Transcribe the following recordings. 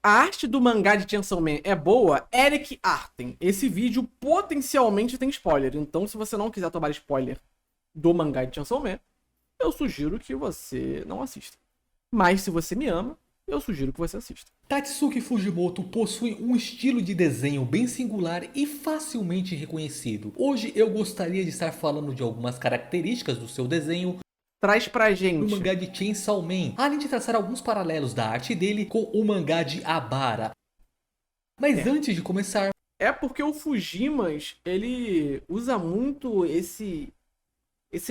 a arte do mangá de Chainsaw Man é boa, Eric Artem. Esse vídeo potencialmente tem spoiler, então se você não quiser tomar spoiler do mangá de Chainsaw Man, eu sugiro que você não assista. Mas se você me ama, eu sugiro que você assista. Tatsuki Fujimoto possui um estilo de desenho bem singular e facilmente reconhecido. Hoje eu gostaria de estar falando de algumas características do seu desenho Traz pra no gente. mangá de Chainsaw Man, além de traçar alguns paralelos da arte dele com o mangá de Abara. Mas antes de começar, É porque o Fujimas, ele usa muito esse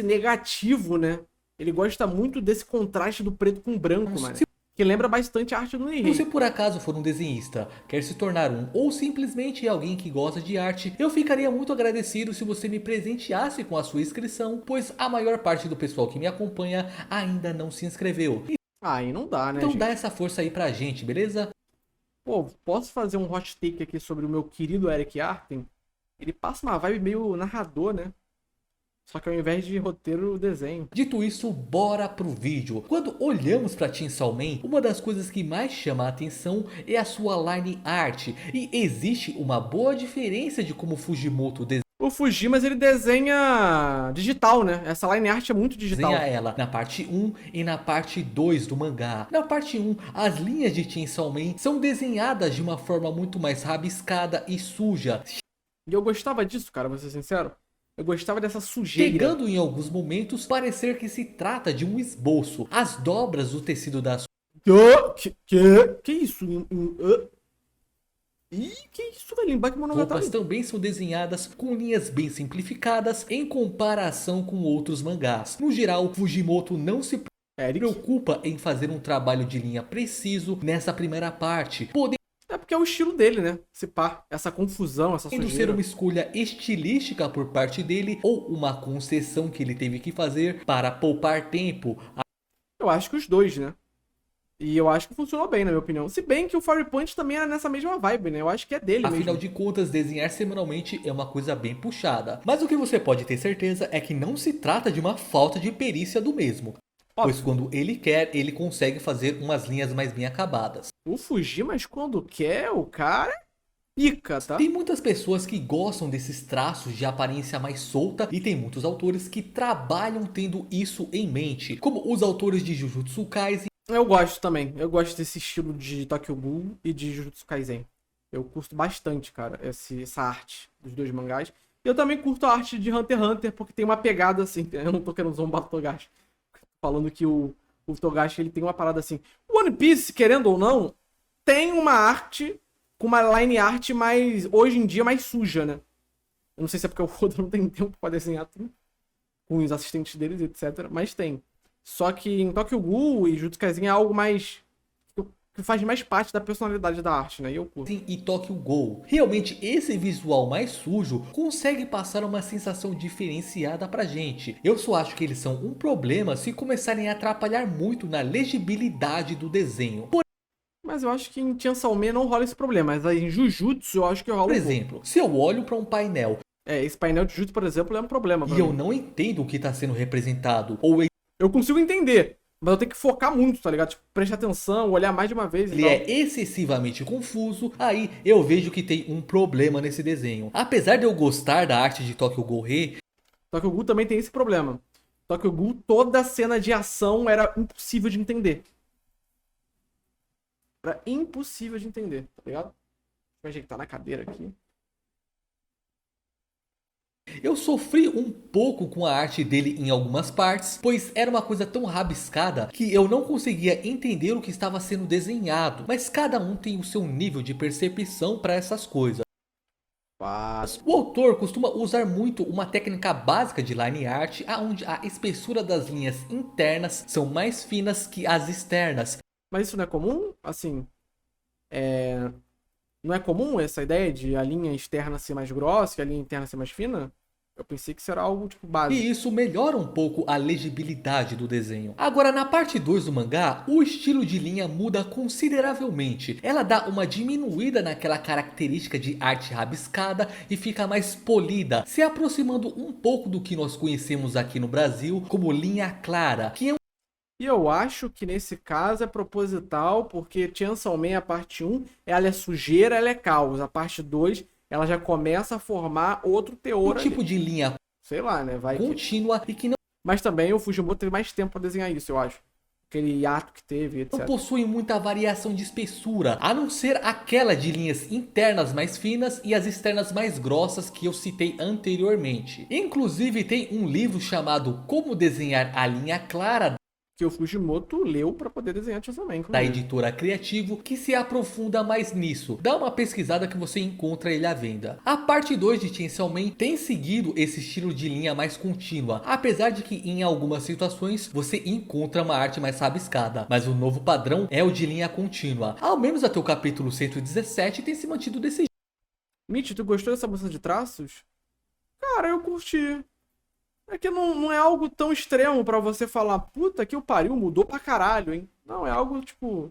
negativo, né? Ele gosta muito desse contraste do preto com branco, mano. Que lembra bastante a arte do se Nihei. você por acaso for um desenhista, quer se tornar um ou simplesmente alguém que gosta de arte, eu ficaria muito agradecido se você me presenteasse com a sua inscrição, pois a maior parte do pessoal que me acompanha ainda não se inscreveu. Aí não dá, né, Então gente? dá essa força aí pra gente, beleza? Pô, posso fazer um hot take aqui sobre o meu querido Eric Artem? Ele passa uma vibe meio narrador, né? Só que ao invés de roteiro, desenho. Dito isso, bora pro vídeo. Quando olhamos para Chainsaw Man, uma das coisas que mais chama a atenção é a sua line art. E existe uma boa diferença de como Fujimoto O Fujimas, ele desenha digital, né? Essa line art é muito digital. desenha ela na parte 1 e na parte 2 do mangá. Na parte 1, as linhas de Chainsaw Man são desenhadas de uma forma muito mais rabiscada e suja, E eu gostava disso, cara, vou ser sincero. Eu gostava dessa sujeira. chegando em alguns momentos parecer que se trata de um esboço. As dobras do tecido das Que isso? Ih, que isso, velho? Embate Monogatari. roupas também são desenhadas com linhas bem simplificadas em comparação com outros mangás. No geral, Fujimoto não se Eric. preocupa em fazer um trabalho de linha preciso nessa primeira parte, podendo É porque é o estilo dele, né? Esse pá, essa confusão, essa ser sujeira. uma escolha estilística por parte dele ou uma concessão que ele teve que fazer para poupar tempo. Eu acho que os dois, né? E eu acho que funcionou bem, na minha opinião. Se bem que o Fire Punch também era nessa mesma vibe, né? Eu acho que é dele Afinal mesmo. de contas, desenhar semanalmente é uma coisa bem puxada. Mas o que você pode ter certeza é que não se trata de uma falta de perícia do mesmo. Pois quando ele quer, ele consegue fazer umas linhas mais bem acabadas. O Fujimas, quando quer, o cara é pica, tá? Tem muitas pessoas que gostam desses traços de aparência mais solta e tem muitos autores que trabalham tendo isso em mente, como os autores de Jujutsu Kaisen. Eu gosto também. Eu gosto desse estilo de Tokyo Ghoul e de Jujutsu Kaisen. Eu curto bastante, cara, essa arte dos dois mangás. E eu também curto a arte de Hunter x Hunter, porque tem uma pegada assim. Eu não tô querendo zombar o Togashi. Falando que o Togashi ele tem uma parada assim. One Piece, querendo ou não, tem uma arte com uma line art mais, hoje em dia, mais suja, né? Eu não sei se é porque o Oda não tem tempo pra desenhar tudo, com os assistentes deles, etc. Mas tem. Só que em Tokyo Ghoul e Jujutsu Kaisen é algo mais que faz mais parte da personalidade da arte, né? E eu curto. E Tokyo Ghoul. Realmente esse visual mais sujo consegue passar uma sensação diferenciada pra gente. Eu só acho que eles são um problema se começarem a atrapalhar muito na legibilidade do desenho. Mas eu acho que em Chainsaw Man não rola esse problema. Mas aí em Jujutsu eu acho que rola Por um pouco. exemplo, se eu olho para um painel Esse painel de Jujutsu, por exemplo, é um problema pra e eu mim. não entendo o que está sendo representado, ou Eu consigo entender, mas eu tenho que focar muito, tá ligado? Tipo, prestar atenção, olhar mais de uma vez e ele tal. é excessivamente confuso, aí eu vejo que tem um problema nesse desenho. Apesar de eu gostar da arte de Tokyo Ghoul, Tokyo Ghoul também tem esse problema. Tokyo Ghoul, toda a cena de ação era impossível de entender. Era impossível de entender, tá ligado? Deixa eu ajeitar na cadeira aqui. eu sofri um pouco com a arte dele em algumas partes, pois era uma coisa tão rabiscada que eu não conseguia entender o que estava sendo desenhado. Mas cada um tem o seu nível de percepção para essas coisas. O autor costuma usar muito uma técnica básica de line art, onde a espessura das linhas internas são mais finas que as externas. Mas isso não é comum? Assim, não é comum essa ideia de a linha externa ser mais grossa e a linha interna ser mais fina? Eu pensei que isso era algo, tipo, básico. E isso melhora um pouco a legibilidade do desenho. Agora, na parte 2 do mangá, o estilo de linha muda consideravelmente. Ela dá uma diminuída naquela característica de arte rabiscada e fica mais polida, se aproximando um pouco do que nós conhecemos aqui no Brasil como linha clara, que é E eu acho que nesse caso é proposital, porque Chainsaw Man, a parte 1, ela é sujeira, ela é caos. A parte 2, ela já começa a formar outro Um teor ali. tipo de linha Sei lá, né? Vai que... contínua e que não Mas também o Fujimoto teve mais tempo pra desenhar isso, eu acho. Aquele hiato que teve, etc. possui muita variação de espessura, a não ser aquela de linhas internas mais finas e as externas mais grossas que eu citei anteriormente. Inclusive tem um livro chamado Como Desenhar a Linha Clara, Que o Fujimoto leu pra poder desenhar Chainsaw Man, da inclusive. editora Criativo, que se aprofunda mais nisso. Dá uma pesquisada que você encontra ele à venda. A parte 2 de Chainsaw Man tem seguido esse estilo de linha mais contínua, apesar de que em algumas situações você encontra uma arte mais rabiscada, mas o novo padrão é o de linha contínua. Ao menos até o capítulo 117 tem se mantido desse jeito. Mitch, tu gostou dessa mudança de traços? Cara, eu curti. É que não é algo tão extremo pra você falar, puta que o pariu, mudou pra caralho, hein? Não, é algo tipo,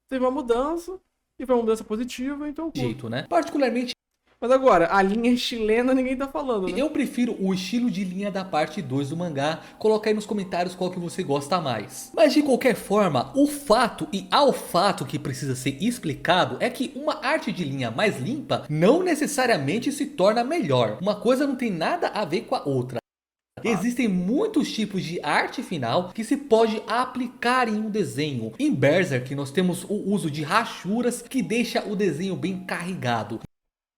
teve uma mudança, e foi uma mudança positiva, então eu curto. Jeito, né? Particularmente Mas agora, a linha chilena ninguém tá falando, né? eu prefiro o estilo de linha da parte 2 do mangá. Coloca aí nos comentários qual que você gosta mais. Mas de qualquer forma, o fato e ao fato que precisa ser explicado é que uma arte de linha mais limpa não necessariamente se torna melhor. Uma coisa não tem nada a ver com a outra. Existem muitos tipos de arte final que se pode aplicar em um desenho. Em Berserk nós temos o uso de rachuras que deixa o desenho bem carregado.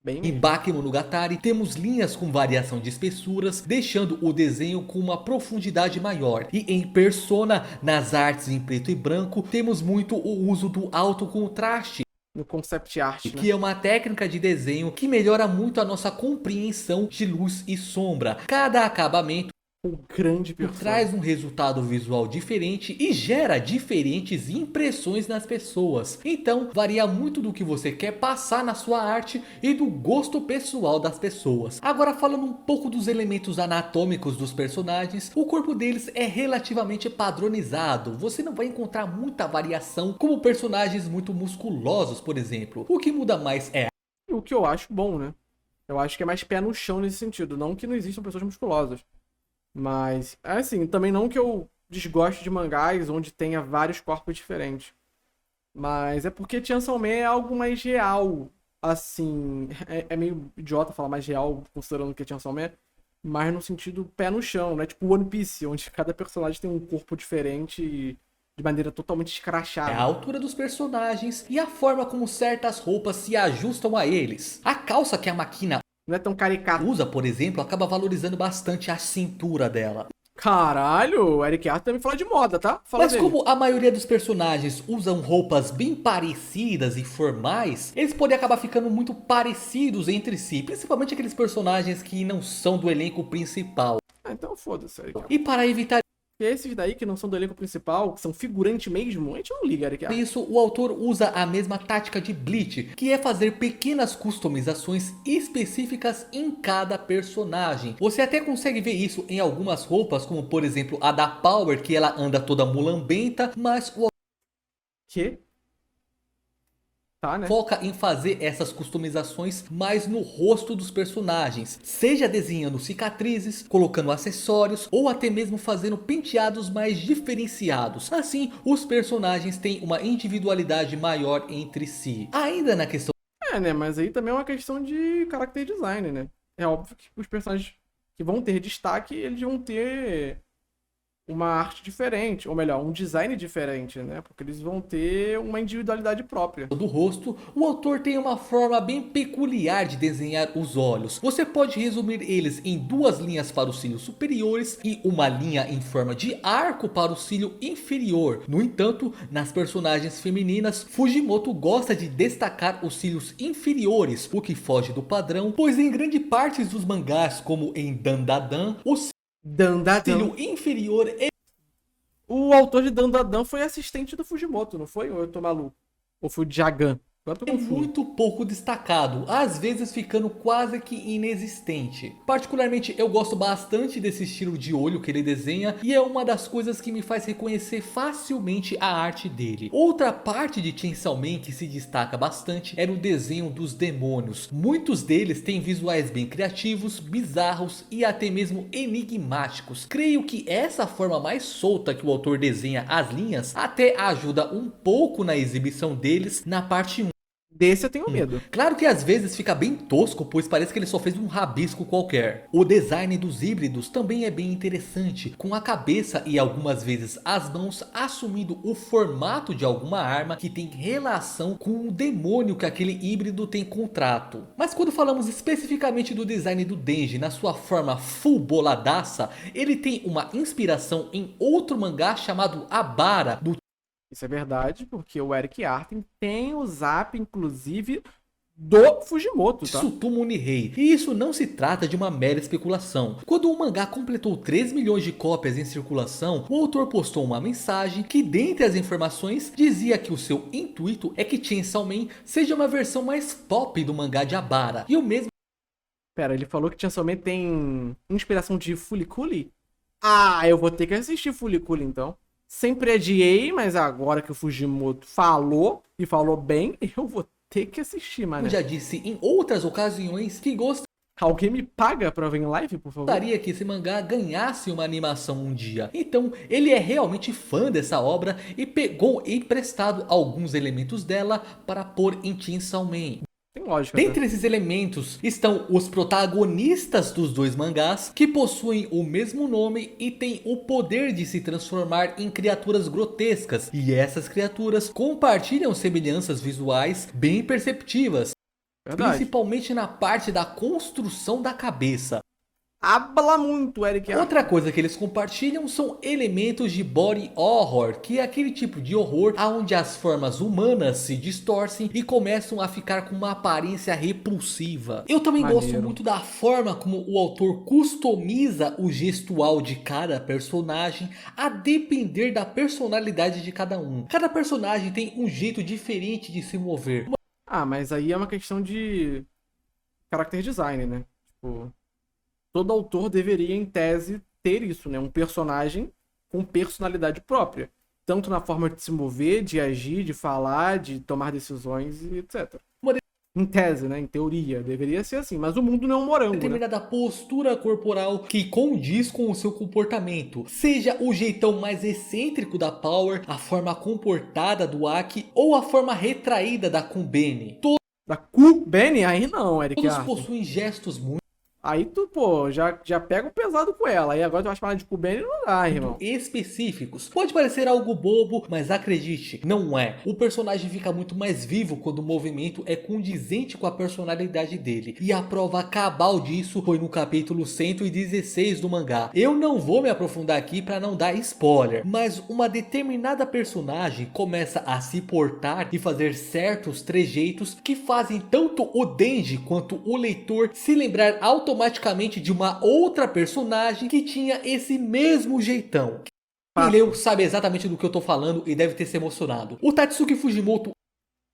Bem Em mesmo. Bakemonogatari temos linhas com variação de espessuras, deixando o desenho com uma profundidade maior. E em Persona, nas artes em preto e branco, temos muito o uso do alto contraste, No concept art, né? que é uma técnica de desenho que melhora muito a nossa compreensão de luz e sombra. Cada acabamento O grande personagem. traz um resultado visual diferente e gera diferentes impressões nas pessoas. Então varia muito do que você quer passar na sua arte e do gosto pessoal das pessoas. Agora falando um pouco dos elementos anatômicos dos personagens, o corpo deles é relativamente padronizado. Você não vai encontrar muita variação como personagens muito musculosos, por exemplo. O que muda mais é O que eu acho bom, né? Eu acho que é mais pé no chão nesse sentido. Não que não existam pessoas musculosas. Mas, assim, também não que eu desgoste de mangás onde tenha vários corpos diferentes. Mas é porque Chainsaw Man é algo mais real. Assim, é meio idiota falar mais real, considerando que é Chainsaw Man. Mas no sentido pé no chão, né? Tipo One Piece, onde cada personagem tem um corpo diferente e de maneira totalmente escrachada. a altura dos personagens e a forma como certas roupas se ajustam a eles. A calça que a Makina Não é tão caricato. usa, por exemplo, acaba valorizando bastante a cintura dela. Caralho, o Eric Arthur também fala de moda, tá? Fala Mas dele. como a maioria dos personagens usam roupas bem parecidas e formais, eles podem acabar ficando muito parecidos entre si, principalmente aqueles personagens que não são do elenco principal. Ah, então foda-se, Eric Arthur. E para evitar E esses daí que não são do elenco principal, que são figurante mesmo, a gente não liga, Eric Arthur. isso, o autor usa a mesma tática de Bleach, que é fazer pequenas customizações específicas em cada personagem. Você até consegue ver isso em algumas roupas, como por exemplo a da Power, que ela anda toda mulambenta, mas o Que? Tá, né? foca em fazer essas customizações mais no rosto dos personagens, seja desenhando cicatrizes, colocando acessórios ou até mesmo fazendo penteados mais diferenciados. Assim, os personagens têm uma individualidade maior entre si. Ainda na questão É, né? Mas aí também é uma questão de character design, né? É óbvio que os personagens que vão ter destaque, eles vão ter uma arte diferente, ou melhor, um design diferente, né? Porque eles vão ter uma individualidade própria. do rosto, o autor tem uma forma bem peculiar de desenhar os olhos. Você pode resumir eles em duas linhas para os cílios superiores e uma linha em forma de arco para o cílio inferior. No entanto, nas personagens femininas, Fujimoto gosta de destacar os cílios inferiores, o que foge do padrão, pois em grande parte dos mangás, como em Dandadan, o Dandadan. cílio inferior é O autor de Dandadan foi assistente do Fujimoto, não foi? Ou eu tô maluco? Ou foi o Jagan? Agora eu tô É confuso. muito pouco destacado, às vezes ficando quase que inexistente. Particularmente eu gosto bastante desse estilo de olho que ele desenha e é uma das coisas que me faz reconhecer facilmente a arte dele. Outra parte de Chainsaw Man que se destaca bastante era o desenho dos demônios. Muitos deles têm visuais bem criativos, bizarros e até mesmo enigmáticos. Creio que essa forma mais solta que o autor desenha as linhas até ajuda um pouco na exibição deles na parte 1. Desse eu tenho medo. Claro que às vezes fica bem tosco, pois parece que ele só fez um rabisco qualquer. O design dos híbridos também é bem interessante, com a cabeça e algumas vezes as mãos assumindo o formato de alguma arma que tem relação com o demônio que aquele híbrido tem contrato. Mas quando falamos especificamente do design do Denji na sua forma full boladaça, ele tem uma inspiração em outro mangá chamado Abara, do Isso é verdade, porque o Eric Artem tem o zap, inclusive, do Fujimoto, tá? Tsutomu Nihei. E isso não se trata de uma mera especulação. Quando o mangá completou 3 milhões de cópias em circulação, o autor postou uma mensagem que, dentre as informações, dizia que o seu intuito é que Chainsaw Man seja uma versão mais pop do mangá de Abara. E o mesmo Pera, ele falou que Chainsaw Man tem inspiração de Fuliculi? Ah, eu vou ter que assistir Fuliculi, então. Sempre adiei, mas agora que o Fujimoto falou, e falou bem, eu vou ter que assistir, mano. já disse em outras ocasiões que Alguém me paga pra ver em live, por favor? gostaria que esse mangá ganhasse uma animação um dia. Então ele é realmente fã dessa obra e pegou emprestado alguns elementos dela para pôr em Chainsaw Man. Tem lógica, Dentre esses elementos estão os protagonistas dos dois mangás, que possuem o mesmo nome e têm o poder de se transformar em criaturas grotescas. E essas criaturas compartilham semelhanças visuais bem perceptíveis, Verdade. principalmente na parte da construção da cabeça. Habla muito, Eric Artem. Outra coisa que eles compartilham são elementos de body horror, que é aquele tipo de horror onde as formas humanas se distorcem e começam a ficar com uma aparência repulsiva. Eu também gosto Maneiro. muito da forma como o autor customiza o gestual de cada personagem a depender da personalidade de cada um. Cada personagem tem um jeito diferente de se mover. Ah, mas aí é uma questão de character design, né? Tipo, todo autor deveria, em tese, ter isso, né? Um personagem com personalidade própria. Tanto na forma de se mover, de agir, de falar, de tomar decisões e etc. Em tese, né? Em teoria, deveria ser assim. Mas o mundo não é um morango, né? Determinada postura corporal que condiz com o seu comportamento. Seja o jeitão mais excêntrico da Power, a forma comportada do Aki ou a forma retraída da Kumbene. Da Benny, aí não, Eric Todos Artem. possuem gestos muito Aí tu, pô, já pega o pesado com ela. Aí agora tu vai chamar de Benny, não dá, irmão. específicos. Pode parecer algo bobo, mas acredite, não é. O personagem fica muito mais vivo quando o movimento é condizente com a personalidade dele. E a prova cabal disso foi no capítulo 116 do mangá. Eu não vou me aprofundar aqui para não dar spoiler, mas uma determinada personagem começa a se portar e fazer certos trejeitos que fazem tanto o Denji quanto o leitor se lembrar automaticamente de uma outra personagem que tinha esse mesmo jeitão. Quem leu sabe exatamente do que eu tô falando e deve ter se emocionado. O Tatsuki Fujimoto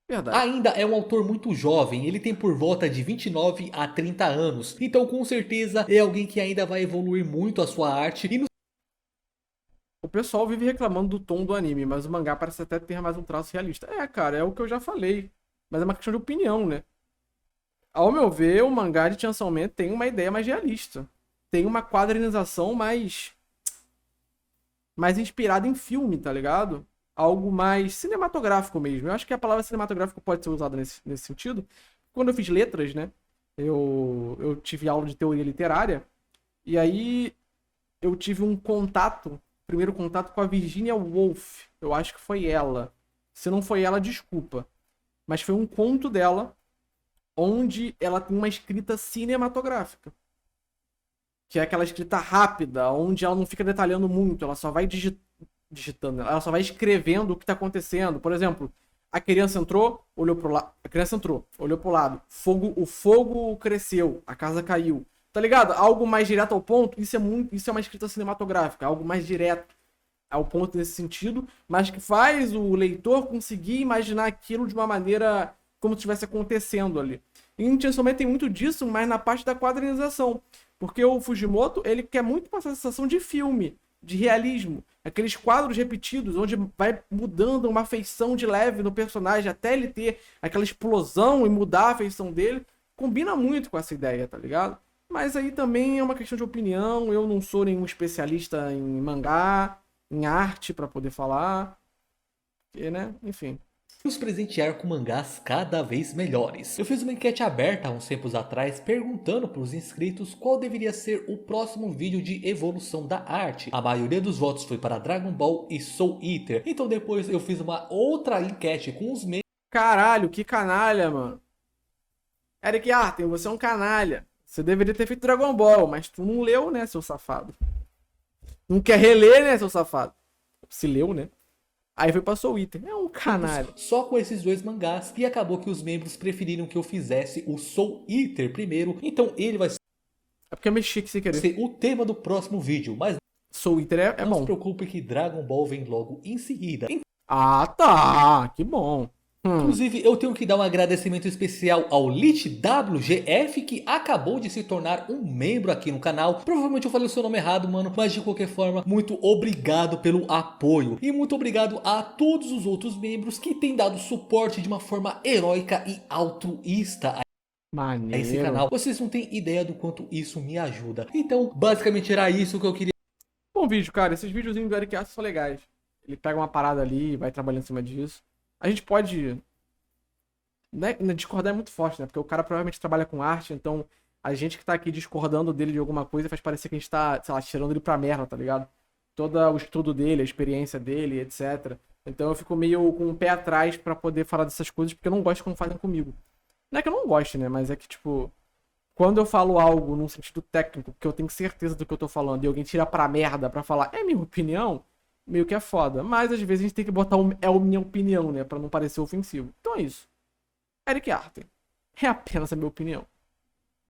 Verdade. ainda é um autor muito jovem, ele tem por volta de 29 a 30 anos, então com certeza é alguém que ainda vai evoluir muito a sua arte e O pessoal vive reclamando do tom do anime, mas o mangá parece até ter mais um traço realista. É, cara, é o que eu já falei. Mas é uma questão de opinião, né? Ao meu ver, o mangá de Chainsaw Man tem uma ideia mais realista. Tem uma quadrinização mais inspirada em filme, tá ligado? Algo mais cinematográfico mesmo. Eu acho que a palavra cinematográfico pode ser usada nesse sentido. Quando eu fiz letras, né? Eu tive aula de teoria literária. E aí eu tive um primeiro contato com a Virginia Woolf. Eu acho que foi ela. Se não foi ela, desculpa. Mas foi um conto dela onde ela tem uma escrita cinematográfica. Que é aquela escrita rápida, onde ela não fica detalhando muito, ela só vai digitando, ela só vai escrevendo o que tá acontecendo. Por exemplo, a criança entrou, olhou pro lado, a criança entrou, olhou pro lado, o fogo cresceu, a casa caiu. Tá ligado? Algo mais direto ao ponto, isso é uma escrita cinematográfica, algo mais direto ao ponto nesse sentido, mas que faz o leitor conseguir imaginar aquilo de uma maneira como se estivesse acontecendo ali. E em Chainsaw Man tem muito disso, mas na parte da quadrinização. Porque o Fujimoto, ele quer muito passar a sensação de filme, de realismo. Aqueles quadros repetidos, onde vai mudando uma feição de leve no personagem, até ele ter aquela explosão e mudar a feição dele. Combina muito com essa ideia, tá ligado? Mas aí também é uma questão de opinião. Eu não sou nenhum especialista em mangá, em arte, pra poder falar. Porque, né? Enfim. Nos presentear com mangás cada vez melhores. Eu fiz uma enquete aberta há uns tempos atrás perguntando para os inscritos qual deveria ser o próximo vídeo de evolução da arte. A maioria dos votos foi para Dragon Ball e Soul Eater. Então depois eu fiz uma outra enquete com os membros. Caralho, que canalha, mano. Eric Artem, você é um canalha. Você deveria ter feito Dragon Ball, mas tu não leu, né, seu safado? Não quer reler, né, seu safado? Se leu, né? Aí foi pra Soul Eater. É um canalha. Só com esses dois mangás. E acabou que os membros preferiram que eu fizesse o Soul Eater primeiro. Então ele vai É porque eu mexi aqui sem querer. ser o tema do próximo vídeo. Mas Soul Eater é não se bom. preocupe que Dragon Ball vem logo em seguida. Ah, tá. Que bom. Inclusive, eu tenho que dar um agradecimento especial ao Lit WGF, que acabou de se tornar um membro aqui no canal. Provavelmente eu falei o seu nome errado, mano, mas de qualquer forma, muito obrigado pelo apoio. E muito obrigado a todos os outros membros que têm dado suporte de uma forma heróica e altruísta a Maneiro. esse canal. Vocês não têm ideia do quanto isso me ajuda. Então, basicamente era isso que eu queria. Bom vídeo, cara. Esses videozinhos do Eric Arce são legais. Ele pega uma parada ali e vai trabalhando em cima disso. A gente pode... Né, discordar é muito forte, né? Porque o cara provavelmente trabalha com arte, então a gente que tá aqui discordando dele de alguma coisa faz parecer que a gente tá, sei lá, tirando ele pra merda, tá ligado? Todo o estudo dele, a experiência dele, etc. Então eu fico meio com o pé atrás pra poder falar dessas coisas, porque eu não gosto quando fazem comigo. Não é que eu não goste, né? Mas é que, tipo, quando eu falo algo num sentido técnico, porque eu tenho certeza do que eu tô falando, e alguém tira pra merda pra falar, é minha opinião, meio que é foda. Mas às vezes a gente tem que botar é a minha opinião, né? Pra não parecer ofensivo. Então é isso. Eric Artem. É apenas a minha opinião.